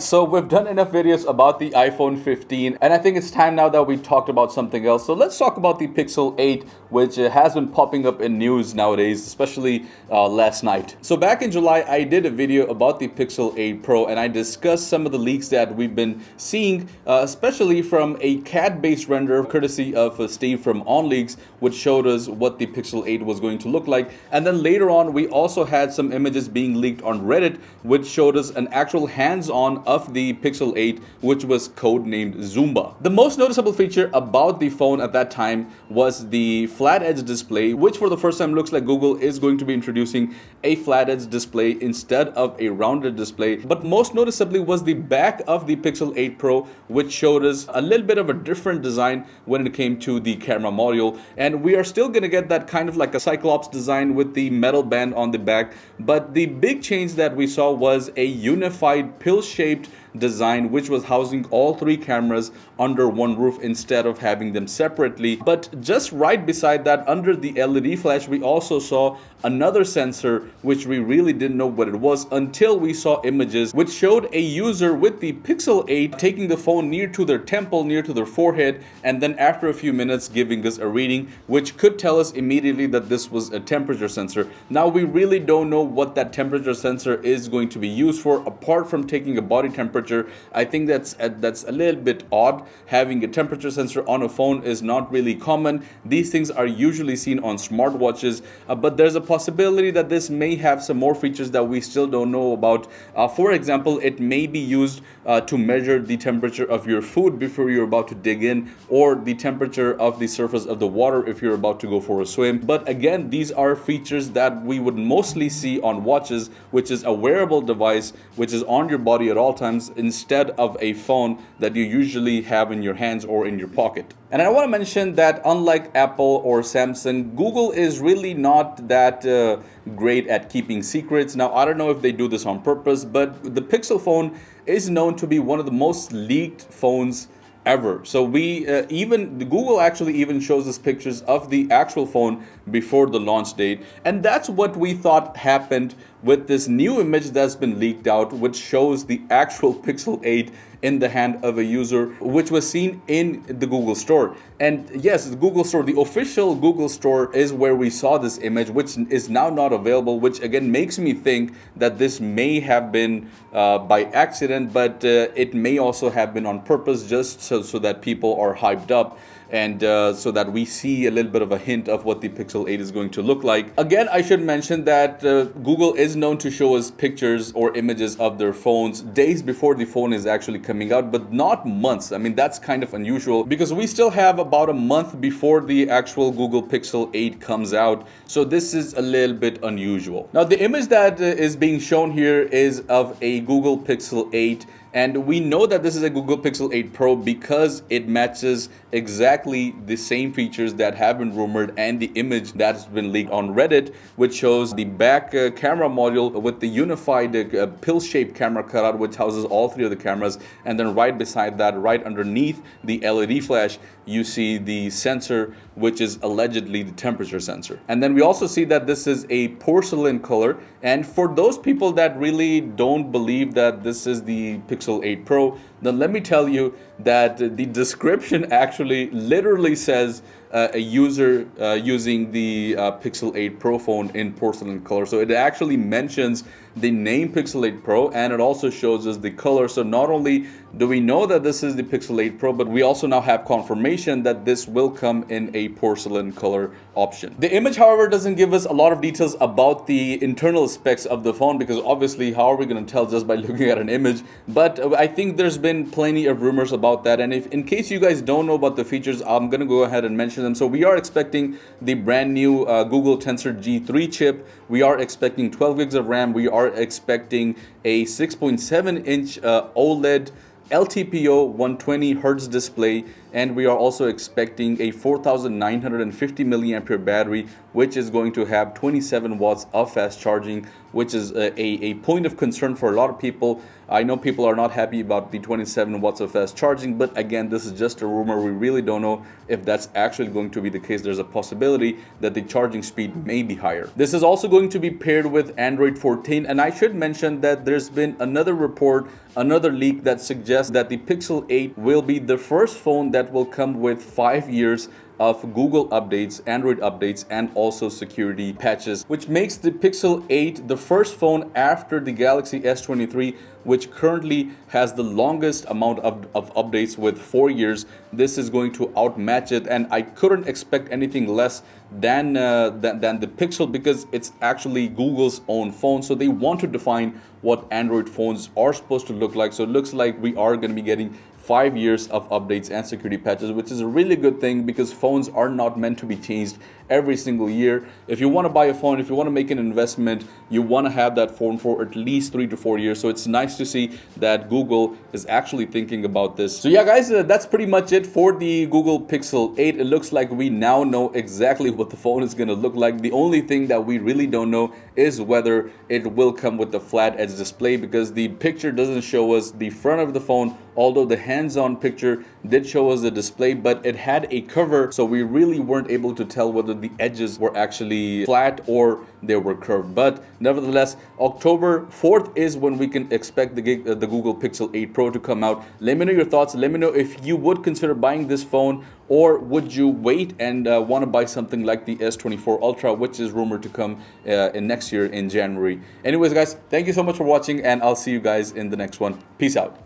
So we've done enough videos about the iPhone 15, and I think it's time now that we talked about something else. So let's talk about the Pixel 8, which has been popping up in news nowadays, especially last night. So back in July, I did a video about the Pixel 8 Pro, and I discussed some of the leaks that we've been seeing, especially from a CAD-based render, courtesy of Steve from OnLeaks, which showed us what the Pixel 8 was going to look like. And then later on, we also had some images being leaked on Reddit, which showed us an actual hands-on of the Pixel 8, which was codenamed Zumba. The most noticeable feature about the phone at that time was the flat edge display, which for the first time looks like Google is going to be introducing a flat edge display instead of a rounded display. But most noticeably was the back of the Pixel 8 Pro, which showed us a little bit of a different design when it came to the camera module. And we are still going to get that kind of like a Cyclops design with the metal band on the back. But the big change that we saw was a unified pill-shaped design, which was housing all three cameras under one roof instead of having them separately. But just right beside that, under the LED flash, we also saw another sensor, which we really didn't know what it was until we saw images which showed a user with the Pixel 8 taking the phone near to their temple, near to their forehead, and then after a few minutes giving us a reading, which could tell us immediately that this was a temperature sensor. Now we really don't know what that temperature sensor is going to be used for, apart from taking a body temperature. I think that's a little bit odd. Having a temperature sensor on a phone is not really common. These things are usually seen on smartwatches, but there's a possibility that this may have some more features that we still don't know about. For example, it may be used to measure the temperature of your food before you're about to dig in, or the temperature of the surface of the water if you're about to go for a swim. But again, these are features that we would mostly see on watches, which is a wearable device which is on your body at all times, instead of a phone that you usually have in your hands or in your pocket. And I want to mention that unlike Apple or Samsung, Google is really not that great at keeping secrets. Now, I don't know if they do this on purpose, but the Pixel phone is known to be one of the most leaked phones ever. So Google actually even shows us pictures of the actual phone before the launch date, and that's what we thought happened with this new image that's been leaked out, which shows the actual Pixel 8 in the hand of a user, which was seen in the Google Store. And yes, the Google Store, the official Google Store, is where we saw this image, which is now not available, which again makes me think that this may have been by accident, but it may also have been on purpose, just so that people are hyped up, and so that we see a little bit of a hint of what the Pixel 8 is going to look like. Again, I should mention that Google is known to show us pictures or images of their phones days before the phone is actually coming out, but not months. I mean, that's kind of unusual because we still have about a month before the actual Google Pixel 8 comes out. So this is a little bit unusual. Now, the image that is being shown here is of a Google Pixel 8. And we know that this is a Google Pixel 8 Pro because it matches exactly the same features that have been rumored and the image that's been leaked on Reddit, which shows the back camera module with the unified pill-shaped camera cutout, which houses all three of the cameras. And then right beside that, right underneath the LED flash, you see the sensor, which is allegedly the temperature sensor. And then we also see that this is a porcelain color. And for those people that really don't believe that this is the Pixel 8 Pro, then let me tell you that the description actually literally says a user using the Pixel 8 Pro phone in porcelain color. So it actually mentions the name Pixel 8 Pro, and it also shows us the color. So not only do we know that this is the Pixel 8 Pro, but we also now have confirmation that this will come in a porcelain color option. The image, however, doesn't give us a lot of details about the internal specs of the phone, because obviously how are we going to tell just by looking at an image? But I think there's been plenty of rumors about that, and if in case you guys don't know about the features, I'm going to go ahead and mention them. So we are expecting the brand new Google Tensor G3 chip. We are expecting 12 gigs of RAM. We are expecting a 6.7-inch OLED LTPO 120 Hz display. and we are also expecting a 4950 milliampere battery, which is going to have 27 watts of fast charging, which is a point of concern for a lot of people. I know people are not happy about the 27 watts of fast charging, but again, this is just a rumor. We really don't know if that's actually going to be the case. There's a possibility that the charging speed may be higher. This is also going to be paired with Android 14, and I should mention that there's been another report, another leak that suggests that the Pixel 8 will be the first phone that will come with 5 years of Google updates, Android updates, and also security patches, which makes the Pixel 8 the first phone after the Galaxy S23 which currently has the longest amount of updates with 4 years. This is going to outmatch it, and I couldn't expect anything less than the Pixel, because it's actually Google's own phone, so they want to define what Android phones are supposed to look like. So it looks like we are going to be getting 5 years of updates and security patches, which is a really good thing because phones are not meant to be changed every single year. If you want to buy a phone, if you want to make an investment, you want to have that phone for at least 3 to 4 years. So it's nice to see that Google is actually thinking about this. So yeah, guys, that's pretty much it for the Google Pixel 8. It looks like we now know exactly what the phone is going to look like. The only thing that we really don't know is whether it will come with the flat edge display, because the picture doesn't show us the front of the phone, although the hands-on picture did show us the display, but it had a cover, so we really weren't able to tell whether the edges were actually flat or they were curved. But nevertheless, October 4th is when we can expect the Google Pixel 8 Pro to come out. Let me know your thoughts. Let me know if you would consider buying this phone, or would you wait and want to buy something like the S24 Ultra, which is rumored to come in next year in January. Anyways, guys, thank you so much for watching, and I'll see you guys in the next one. Peace out.